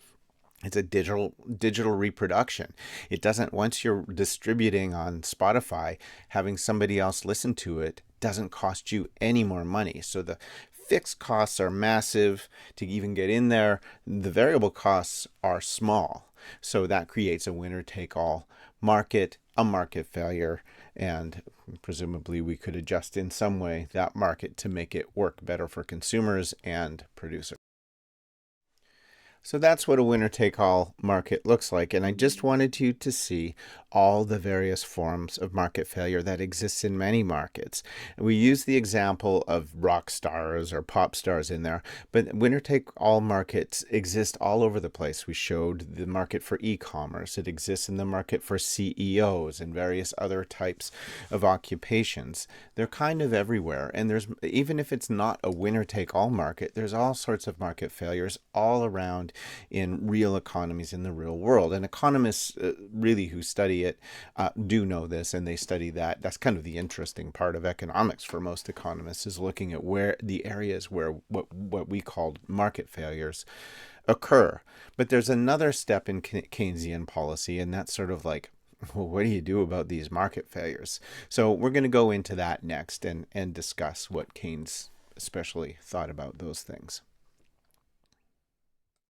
It's a digital reproduction. It doesn't, once you're distributing on Spotify, having somebody else listen to it doesn't cost you any more money. So the fixed costs are massive to even get in there. The variable costs are small. So that creates a winner take all market, a market failure, and presumably we could adjust in some way that market to make it work better for consumers and producers. So that's what a winner-take-all market looks like. And I just wanted you to see all the various forms of market failure that exists in many markets. We use the example of rock stars or pop stars in there, but winner-take-all markets exist all over the place. We showed the market for e-commerce. It exists in the market for CEOs and various other types of occupations. They're kind of everywhere. And there's, even if it's not a winner-take-all market, there's all sorts of market failures all around in real economies in the real world. And economists really who study it do know this, and they study that. That's kind of the interesting part of economics for most economists, is looking at where the areas where what we call market failures occur. But there's another step in Keynesian policy, and that's sort of like, well, what do you do about these market failures? So we're going to go into that next and discuss what Keynes especially thought about those things.